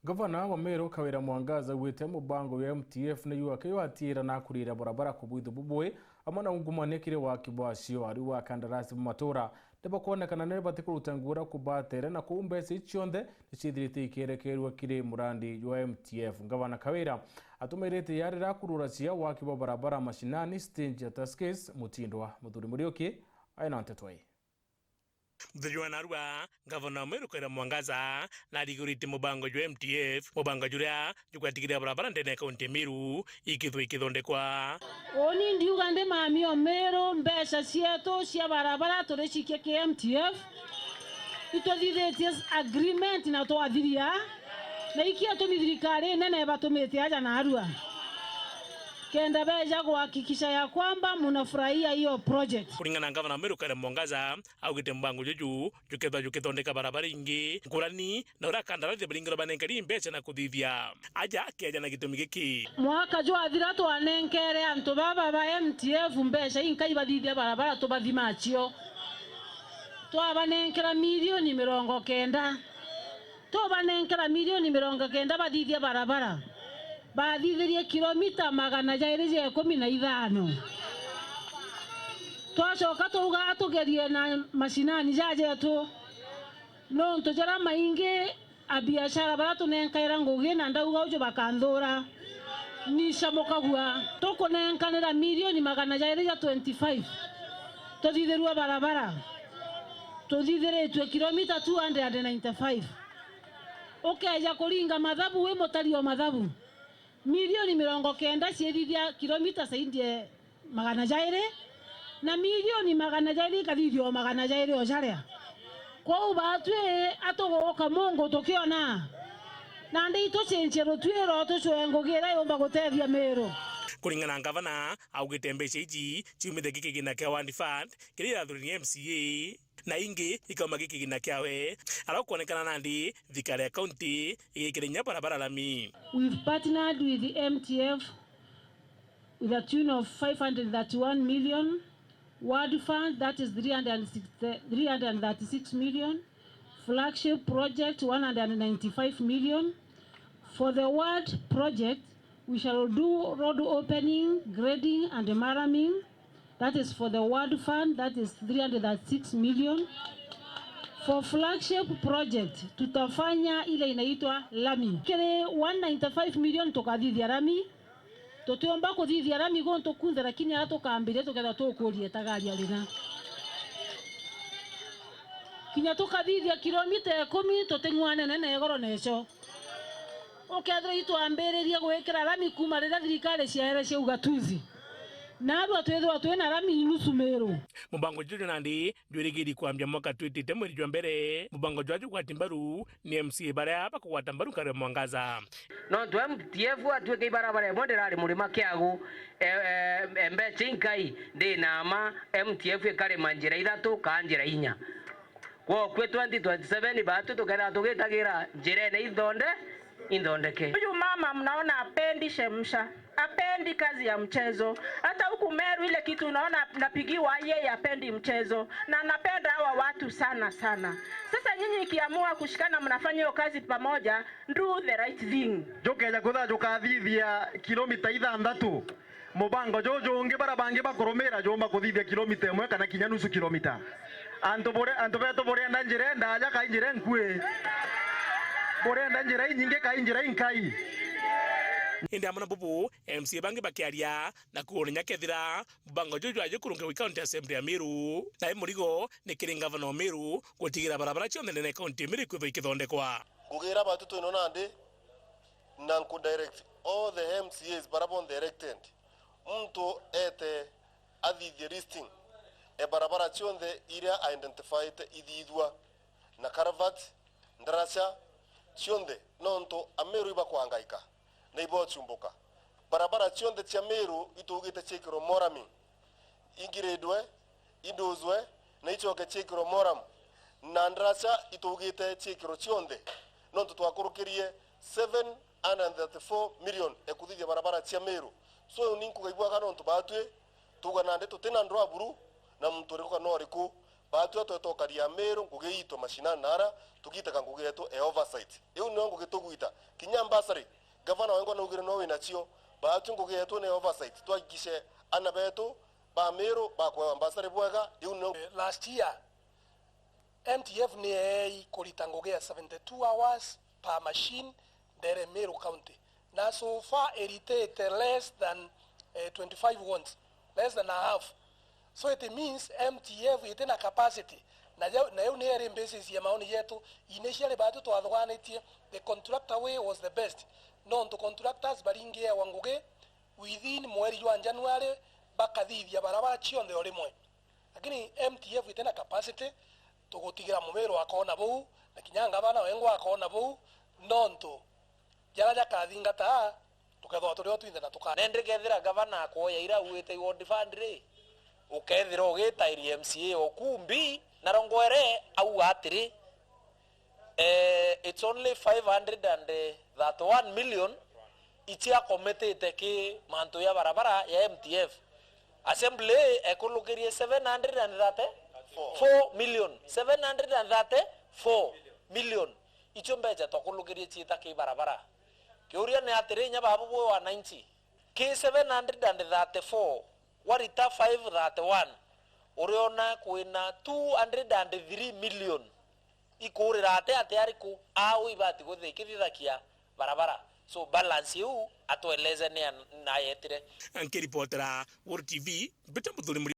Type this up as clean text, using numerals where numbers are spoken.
Gavana wa Meru Kawira Mwangaza wite mubango ya MTF na UNKUMANIA na kurira barabara kubwithu bubwe amana ungumania kire wa kibwasio ari wa kandarasi matura deba kuonekana ne batikurutangura kubatere na kumbesi chionde nicithirite ikerekerwa kire murandi wa MTF. Gavana Kawira atumirite yarira kururacia wa kibwa barabara mashinani stage taskis mutindwa muthuri murioki aina ntetwai Muthiwana arua Gavana wa Meru Kawira Mwangaza na rigurite mubango jwa MTF mubango juria jugwatigira barabara ndene kaunti Meru ikithondekwa oni ndiuga nde mami o Meru mbeca cietu cia barabara turicikie ki MTF itothithetie agreement na twathiria na ikia tumithirikari nene batumite aja na arua kenda beja kuhakikisha ya kwamba mnafurahia hiyo project. Kulingana na Gavana wa Meru Kawira Mwangaza augite mbango juju jukethondeka barabara ingi ngurani na ura kandarathi biringiro banenkeri mbeca na kuthithia aja keja na gitumi giki mwaka jwa athira twanenkere antu baba ba MTF mbeca inkai bathithia barabara tubathimachio twabanenkera milioni 90 twabanenkera milioni 90 bathithia barabara bathithirie kilomita 215 twacoka tuga atugerie na mashinani jajetu no ntujara maingi abiashara bara tunenkaira ngugi na ndauga ujo bakanthura ni camukagua tukunenkanira milioni 225 tuthithirwa barabara tuthithiritwe kilomita 295 ukeja kuringa mathabu we mutario mathabu milioni 90 ciethithia kilomita saidie 200 na milioni 200 kathithio 200 ojaria kwa ubatwe atogoka mongo tukiona na ndi tucenjero twiro tucwengugira yomba gutethia Meru. Kulingana na Gavana augite mbeca iji ciumite gikigina kia One Fund kiria thuri MCA na ingi ikoma gikigina kiawe arakuonekana nandi thikari county igikirinya barabara lami. We've partnered with the MTF with a tune of 531 million, Ward Fund that is 336 million, flagship project 195 million. For the Ward project we shall do road opening, grading and marraming. That is for the Ward Fund, that is 306 million. For flagship project tutafanya ile inaitwa lami kile 195 million tukathithia lami tutuomba kuthithia lami gonto kunza lakini atokaambire tuketha tukurie tagari alina kinya tukathithia kilomita 10 tutengwane nene goro neco ukethira itwambiriria gwikira lami kuma rira thirikari ciaere cia ugatuzi na ru atwethwa twena lami nusu Meru. Mubango juju nandi jwirigiri kwambia mwaka twitite mweri jwa mbere mubango jwaju kwa timbaru ni MCA baria bakwata mbaru Kawira Mwangaza no twa MTF atweke barabara monderari murima kiagu mbeca inkai ndi nama MTF ekare manjira ithatu ka njira inya kwa kwe 2027 batu tukera tugitagira njira ene indondeke. Huyu mama mnaona apendi shemsha, apendi kazi ya mchezo. Hata huku Meru ile kitu unaona napigiwa yeye apendi mchezo na anapenda hawa watu sana sana. Sasa nyinyi ikiamua kushikana mnafanya hiyo kazi pamoja, do the right thing. Jokeja kutha jukathithia kilomita 6 mubango jojo ungi barabange bakoromera jomba kuthithia kilomita 1 kana kinya nusu kilomita. Anto bore ndanje ndaja ka injire nkwe. Bore ndanje nyinge ka injira inkai. Indi amana bubu MCA bangi bakiaria na kuonya kethira mubango juju aje kurunga county assembly ya Meru na murigo ni kiringa Gavana wa Meru gutigira barabara cionde nene county Meru kwitho ikithondekwa kugira batutu inona ndi na ku direct all the MCAs barabara directed mtu ete athithie listing e barabara cionde iria identified ithithwa na caravat ndarasha cionde nonto Ameru iba kuhangaika na ibo chumbuka barabara cionde cia Meru itugite chikiro morami igiredwe idozwe na ichoke chikiro moram na ndracha itugite chikiro cionde nonto twakurukirie 734 million ekuthithia barabara cia Meru so ninku gaibwa kana nonto batwe tuga nande tutina ndwa buru na mtu riko no riku batu twetokaria Meru ngugi itu mashina nara tukitaka ngugi yetu oversight iu no ngugi tugwita kinya ambassador governor wengo no ngire no winachio batu ngugi yetu ne oversight twakishe ana betu ba Meru ba kwa ambassador bwega iu no. Last year MTF ni kulita ngugi ya 72 hours per machine there Meru County. Now so far it less than 25 ones, less than a half. So it means MTF it in a capacity. Na yo ne basis ya maoni yetu initially bado to adwanite the contractor way was the best. Non to contractors baringe ya wanguge within mwezi wa January bakathithia barabara chionde orimwe. Lakini MTF it in a capacity to gutigira mumero akona bu na kinyanga bana wengo akona bu non to jaraja kathingata tukethwa turi otwinde na tukana nendre kethira governor akoya ira uite ward fund ri ukethira ugita iri MCA okumbi na rongwere au atiri it's only 531 million itia committed ki manto ya barabara ya MTF assembly ekulukirie 734 million 734 million icho mbeja tokulukirie chita ki barabara kiuria ni atiri nya babu bwo wa 90 ki 734 warita 531 uriona kuina 203 million ikurira ate ariku au ibati guthikithakia barabara so balance yu atweleze ni na yetire ankiripotera World TV beta muthuri